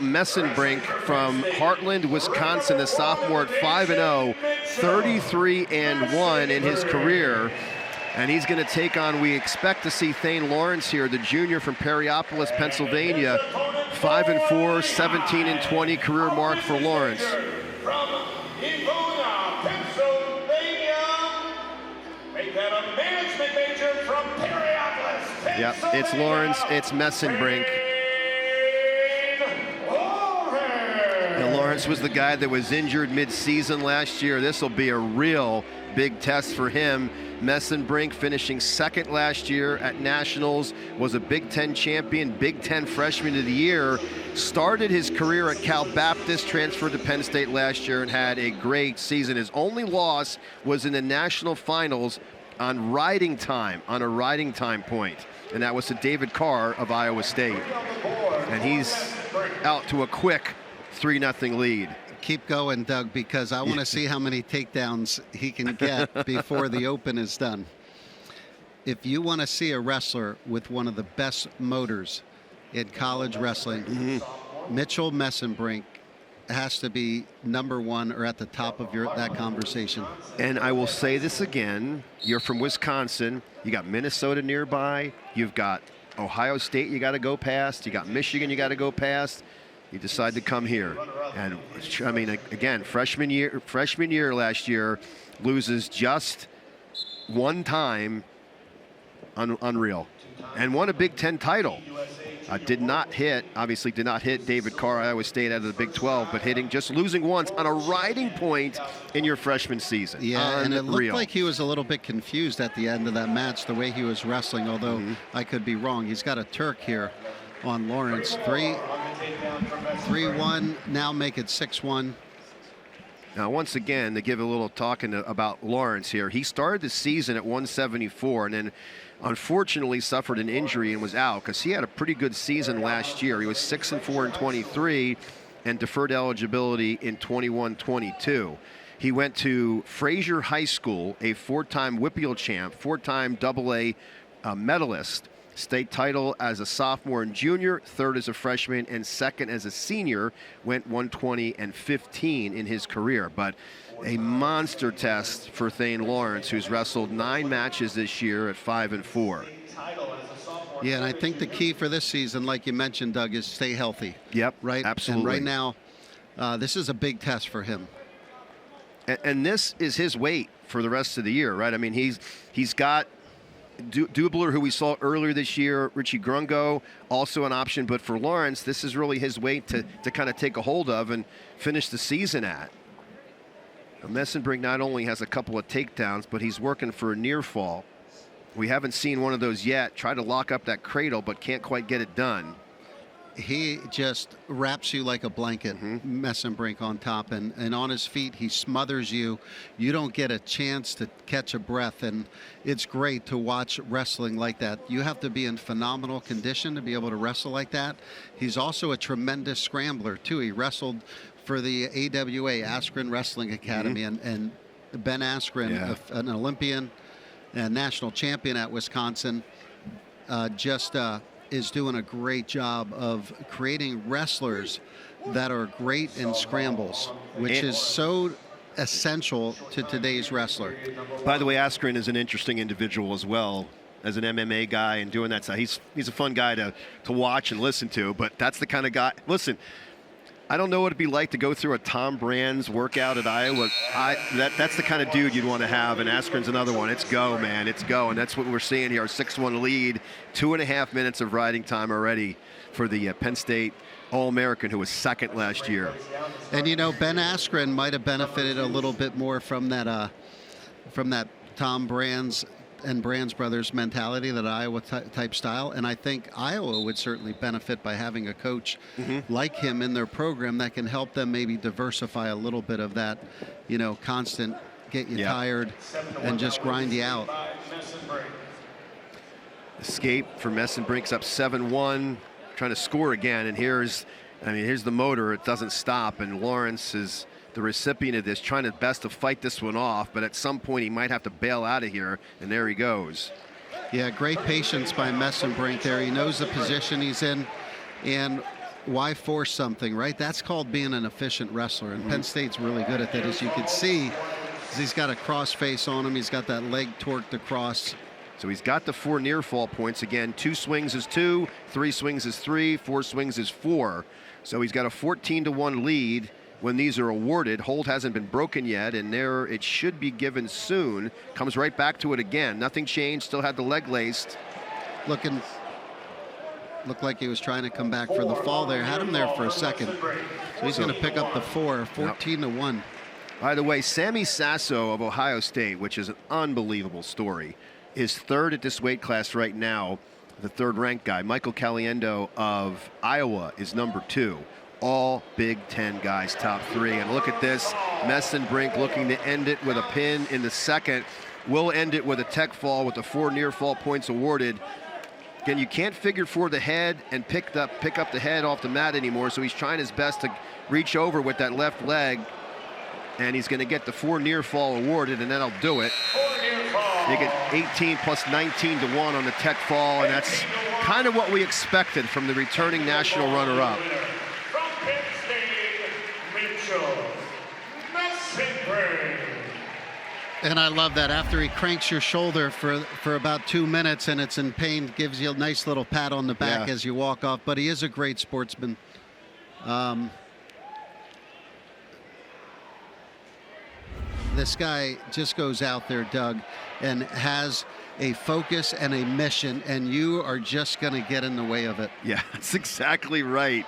Mesenbrink from Heartland, Wisconsin, the sophomore at 5-0, 33-1 in his career. And he's going to take on, we expect to see Thayne Lawrence here, the junior from Perryopolis, Pennsylvania. 5-4, 17-20 career mark for Lawrence. Yep, it's Lawrence, it's Mesenbrink. And Lawrence was the guy that was injured mid-season last year. This will be a real big test for him. Mesenbrink finishing second last year at Nationals, was a Big Ten champion, Big Ten Freshman of the Year, started his career at Cal Baptist, transferred to Penn State last year and had a great season. His only loss was in the national finals on a riding time point, and that was to David Carr of Iowa State. And he's out to a quick 3-0 lead. Keep going, Doug, because I want to see how many takedowns he can get before the Open is done. If you want to see a wrestler with one of the best motors in college wrestling, Mitchell Mesenbrink has to be number one or at the top of that conversation. And I will say this again, you're from Wisconsin, you got Minnesota nearby, you've got Ohio State you got to go past, you got Michigan you got to go past. You decide to come here, and I mean, again, freshman year last year, loses just one time, unreal, and won a Big Ten title. Did not hit David Carr, Iowa State out of the Big 12, but losing once on a riding point in your freshman season. Yeah, and it looked like he was a little bit confused at the end of that match, the way he was wrestling, although I could be wrong. He's got a Turk here on Lawrence. 3-1, now make it 6-1. Now, once again, to give a little talking about Lawrence here, he started the season at 174 and then unfortunately suffered an injury and was out because he had a pretty good season last year. He was 6-4 in 23 and deferred eligibility in 21-22. He went to Fraser High School, a 4-time WPIAL champ, 4-time AA medalist. State title as a sophomore and junior, third as a freshman, and second as a senior. Went 120-15 in his career. But a monster test for Thayne Lawrence, who's wrestled 9 matches this year at 5-4. Yeah, and I think the key for this season, like you mentioned, Doug, is stay healthy. Yep, right? Absolutely. And right now, this is a big test for him. And this is his weight for the rest of the year, right? I mean, he's got Dubler, who we saw earlier this year, Richie Grungo, also an option. But for Lawrence, this is really his weight to kind of take a hold of and finish the season at. Mesenbrink not only has a couple of takedowns, but he's working for a near fall. We haven't seen one of those yet. Try to lock up that cradle, but can't quite get it done. He just wraps you like a blanket, Mesenbrink on top, and on his feet he smothers you. You don't get a chance to catch a breath, and it's great to watch wrestling like that. You have to be in phenomenal condition to be able to wrestle like that. He's also a tremendous scrambler too. He wrestled for the AWA, Askren Wrestling Academy, and Ben Askren, an Olympian and national champion at Wisconsin, is doing a great job of creating wrestlers that are great in scrambles, which is so essential to today's wrestler. By the way, Askren is an interesting individual as well as an MMA guy and doing that stuff. He's a fun guy to watch and listen to, but that's the kind of guy. Listen, I don't know what it'd be like to go through a Tom Brand's workout at Iowa. That's the kind of dude you'd want to have, and Askren's another one. It's go, man. It's go, and that's what we're seeing here. 6-1 lead, 2.5 minutes of riding time already for the Penn State All-American, who was second last year. And, you know, Ben Askren might have benefited a little bit more from that Tom Brand's and Brands Brothers mentality, that Iowa type style. And I think Iowa would certainly benefit by having a coach like him in their program that can help them maybe diversify a little bit of that, you know, constant get you tired and just grind you out. Escape for Mesenbrink's up 7-1, trying to score again. And here's the motor. It doesn't stop. And Lawrence is the recipient of this, trying his best to fight this one off, but at some point he might have to bail out of here, and there he goes. Yeah, great patience by Mesenbrink there. He knows the position he's in, and Why force something, right? That's called being an efficient wrestler, and Penn State's really good at that. As you can see, he's got a cross face on him. He's got that leg torqued across. So he's got the 4 near fall points. Again, 2 swings is 2, 3 swings is 3, 4 swings is 4. So he's got a 14-1 lead when these are awarded. Hold hasn't been broken yet, and there it should be given soon. Comes right back to it again. Nothing changed, still had the leg laced. Looked like he was trying to come back for the fall there. Had him there for a second. So he's going to pick up the 4, 14-1. By the way, Sammy Sasso of Ohio State, which is an unbelievable story, is 3rd at this weight class right now, the 3rd ranked guy. Michael Caliendo of Iowa is number 2. All Big Ten guys, top 3. And look at this, Mesenbrink looking to end it with a pin in the 2nd. Will end it with a tech fall with the 4 near fall points awarded. Again, you can't figure for the head and pick up the head off the mat anymore, so he's trying his best to reach over with that left leg, and he's going to get the 4 near fall awarded, and that'll do it. You get 18 plus 19-1 on the tech fall, and that's kind of what we expected from the returning national runner-up. From Penn State, Mesenbrink. And I love that. After he cranks your shoulder for about 2 minutes and it's in pain, gives you a nice little pat on the back as you walk off. But he is a great sportsman. This guy just goes out there, Doug, and has a focus and a mission, and you are just going to get in the way of it. Yeah, that's exactly right.